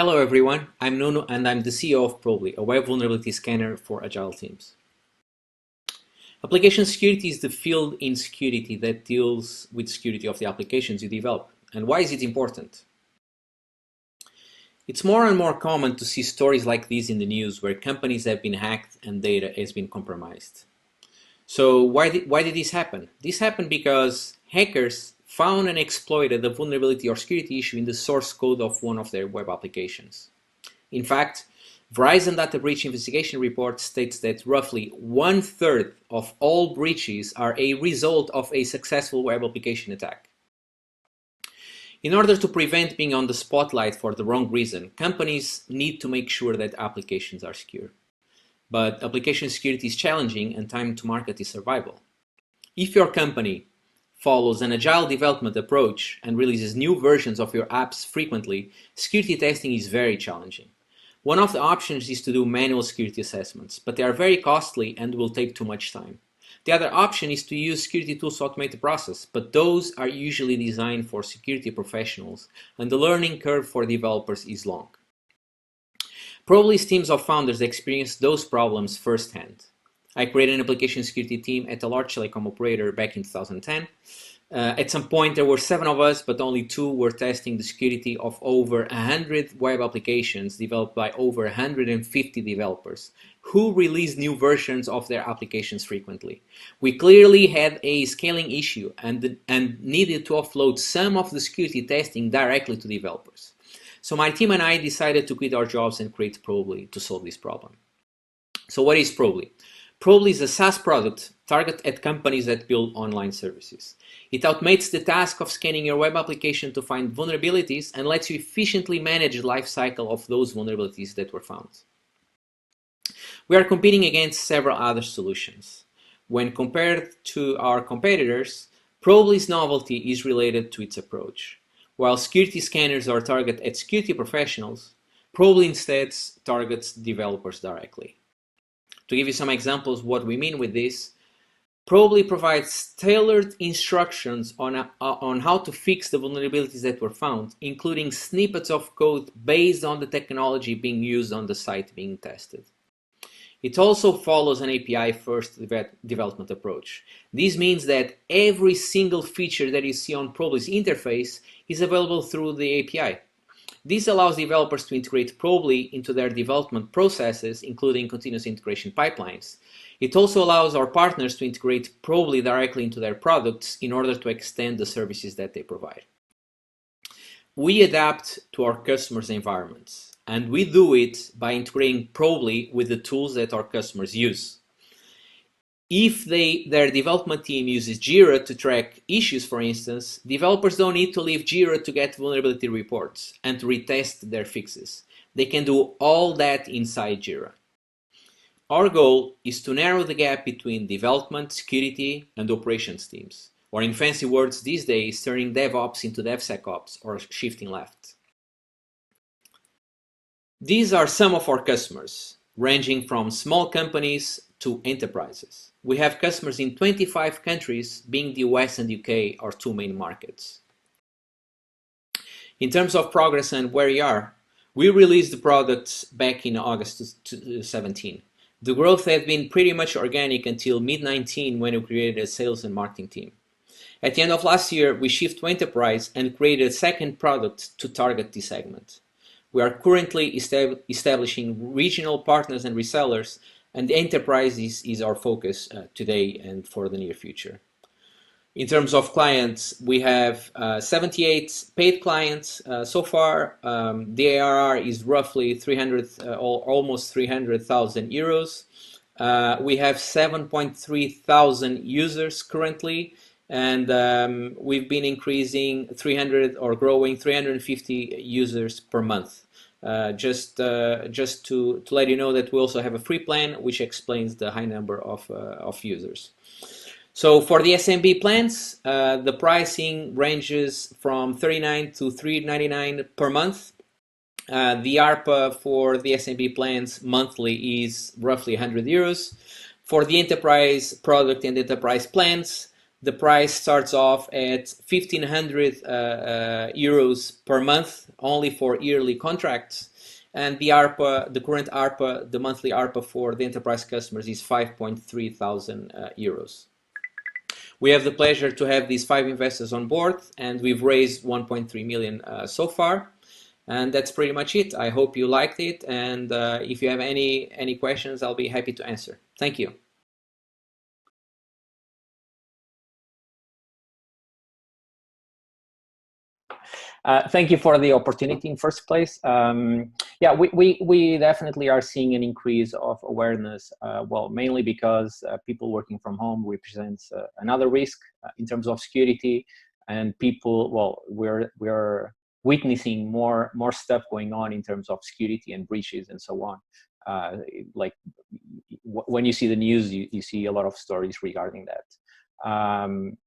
Hello everyone, I'm Nuno and I'm the CEO of Probably, a web vulnerability scanner for agile teams. Application security is the field in security that deals with security of the applications you develop. And why is it important? It's more and more common to see stories like these in the news where companies have been hacked and data has been compromised. So why did this happen? This happened because hackers found and exploited a vulnerability or security issue in the source code of one of their web applications. In fact, Verizon Data Breach Investigation Report states that roughly 1/3 of all breaches are a result of a successful web application attack. In order to prevent being on the spotlight for the wrong reason, companies need to make sure that applications are secure. But application security is challenging and time to market is survival. If your company follows an agile development approach and releases new versions of your apps frequently, security testing is very challenging. One of the options is to do manual security assessments, but they are very costly and will take too much time. The other option is to use security tools to automate the process, but those are usually designed for security professionals, and the learning curve for developers is long. Probably teams of founders experienced those problems firsthand. I created an application security team at a large telecom operator back in 2010. At some point there were 7 of us, but only 2 were testing the security of over 100 web applications developed by over 150 developers who released new versions of their applications frequently. We clearly had a scaling issue and needed to offload some of the security testing directly to developers. So my team and I decided to quit our jobs and create Probably to solve this problem. So what is Probably? Probably is a SaaS product targeted at companies that build online services. It automates the task of scanning your web application to find vulnerabilities and lets you efficiently manage the lifecycle of those vulnerabilities that were found. We are competing against several other solutions. When compared to our competitors, Probably's novelty is related to its approach. While security scanners are targeted at security professionals, Probably instead targets developers directly. To give you some examples what we mean with this, Probably provides tailored instructions on how to fix the vulnerabilities that were found, including snippets of code based on the technology being used on the site being tested. It also follows an API-first development approach. This means that every single feature that you see on Probably's interface is available through the API. This allows developers to integrate Probably into their development processes, including continuous integration pipelines. It also allows our partners to integrate Probably directly into their products in order to extend the services that they provide. We adapt to our customers' environments, and we do it by integrating Probably with the tools that our customers use. If their development team uses Jira to track issues, for instance, developers don't need to leave Jira to get vulnerability reports and to retest their fixes. They can do all that inside Jira. Our goal is to narrow the gap between development, security, and operations teams, or in fancy words these days, turning DevOps into DevSecOps or shifting left. These are some of our customers, ranging from small companies to enterprises. We have customers in 25 countries, being the US and UK our 2 main markets. In terms of progress and where we are, we released the products back in August 2017. The growth had been pretty much organic until mid-19 when we created a sales and marketing team. At the end of last year, we shifted to enterprise and created a second product to target this segment. We are currently establishing regional partners and resellers, and the enterprise is our focus today and for the near future. In terms of clients, we have 78 paid clients so far. The ARR is roughly 300, almost 300,000 euros. We have 7.3 thousand users currently, and we've been increasing 300 or growing 350 users per month. Just to let you know that we also have a free plan, which explains the high number of users. So for the SMB plans, the pricing ranges from 39 to 399 per month. The ARPA for the SMB plans monthly is roughly 100 euros. For the enterprise product and enterprise plans, The price starts off at 1,500 euros per month, only for yearly contracts. And the ARPA, the current ARPA, the monthly ARPA for the enterprise customers is 5.3 thousand euros. We have the pleasure to have these 5 investors on board, and we've raised 1.3 million so far. And that's pretty much it. I hope you liked it, and if you have any questions, I'll be happy to answer. Thank you. Thank you for the opportunity in first place. Yeah, we definitely are seeing an increase of awareness, well, mainly because people working from home represents another risk in terms of security, and people, well, we're witnessing more stuff going on in terms of security and breaches and so on. Like when you see the news, you see a lot of stories regarding that.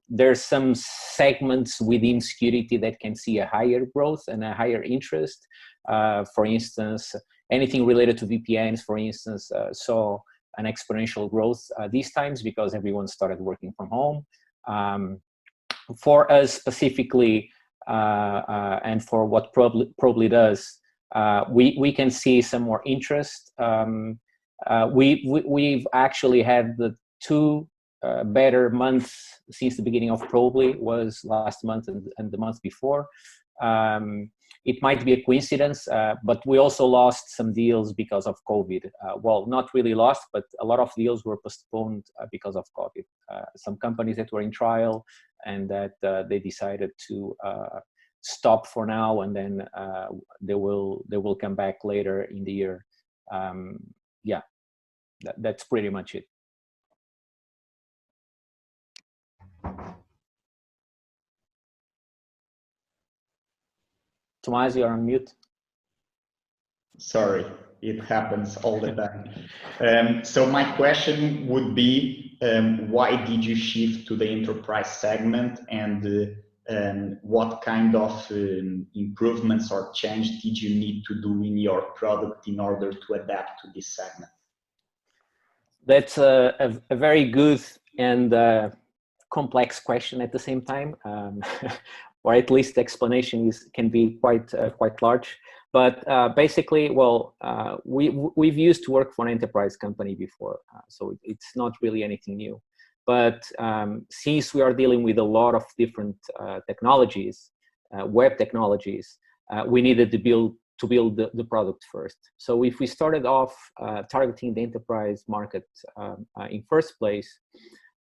There's some segments within security that can see a higher growth and a higher interest. For instance, anything related to VPNs, for instance, saw an exponential growth these times because everyone started working from home. For us specifically, and for what probably does, we can see some more interest. We've actually had the 2 better months since the beginning of Probably was last month and the month before. It might be a coincidence, but we also lost some deals because of COVID. Well, not really lost, but a lot of deals were postponed because of COVID. Some companies that were in trial and that they decided to stop for now, and then they will come back later in the year. Yeah, that's pretty much it. Tomas, you're on mute. Sorry, it happens all the time. So my question would be, why did you shift to the enterprise segment, and what kind of improvements or change did you need to do in your product in order to adapt to this segment? That's a very good and complex question at the same time, or at least the explanation can be quite large. But basically, well, we've used to work for an enterprise company before, so it's not really anything new. But since we are dealing with a lot of different technologies, web technologies, we needed to build the product first. So if we started off targeting the enterprise market in first place,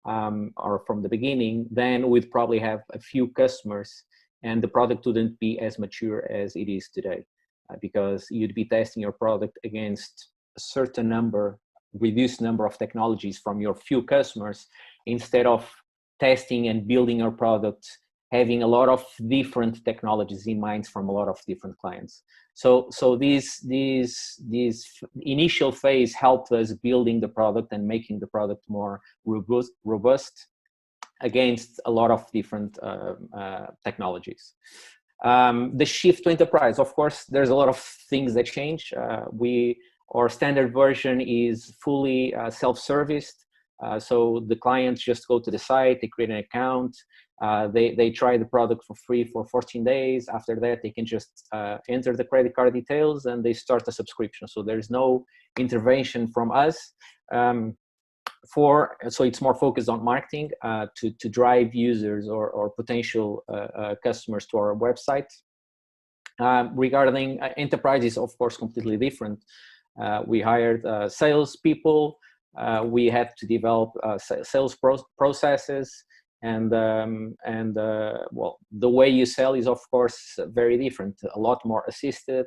or from the beginning, then we'd probably have a few customers, and the product wouldn't be as mature as it is today, because you'd be testing your product against a certain reduced number of technologies from your few customers, instead of testing and building your product having a lot of different technologies in mind from a lot of different clients. So this initial phase helped us building the product and making the product more robust against a lot of different technologies. The shift to enterprise, of course, there's a lot of things that change. Our standard version is fully self-serviced. So the clients just go to the site, they create an account, they try the product for free for 14 days. After that, they can just enter the credit card details and they start a subscription. So there's no intervention from us. So it's more focused on marketing to drive users or potential customers to our website. Regarding enterprises, of course, completely different. We hired sales people. We had to develop sales processes, and well, the way you sell is, of course, very different. A lot more assisted.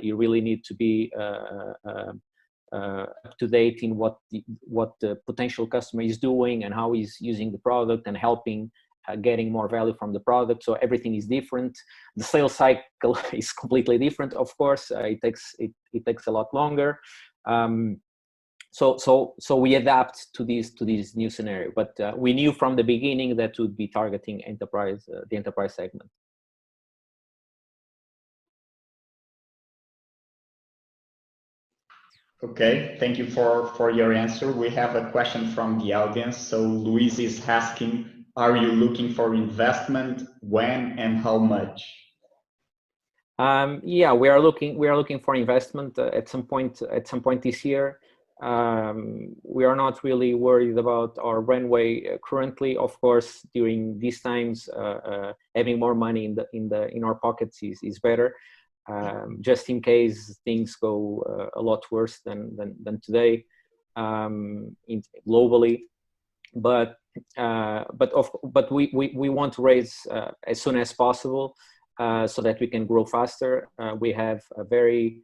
You really need to be up to date in what the potential customer is doing and how he's using the product and helping getting more value from the product. So everything is different. The sales cycle is completely different. Of course, it takes a lot longer. So we adapt to this new scenario. But we knew from the beginning that we'd be targeting the enterprise segment. Okay, thank you for your answer. We have a question from the audience. So Luis is asking, are you looking for investment? When and how much? Yeah, we are looking for investment at some point this year. We are not really worried about our runway currently. Of course, during these times, having more money in our pockets is better, just in case things go a lot worse than today, globally. But we want to raise as soon as possible, so that we can grow faster. We have a very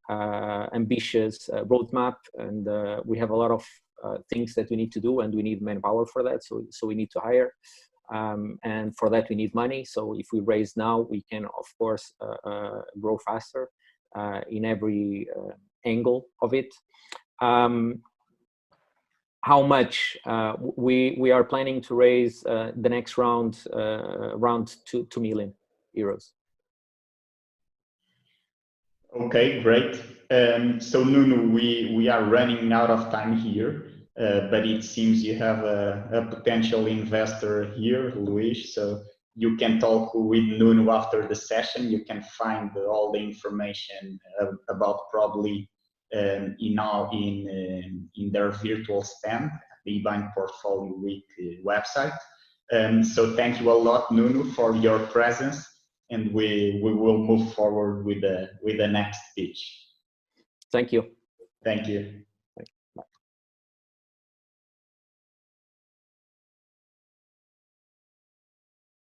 ambitious roadmap, and we have a lot of things that we need to do, and we need manpower for that. So we need to hire, and for that we need money. So if we raise now, we can of course grow faster in every angle of it. How much? We are planning to raise the next round around 2 million euros. Okay, great. So Nuno, we are running out of time here, but it seems you have a potential investor here, Luis. So you can talk with Nuno after the session. You can find all the information about probably in their virtual stand, the e-Bynd Portfolio Week website. So thank you a lot, Nuno, for your presence, and we will move forward with the next pitch. Thank you. Thank you.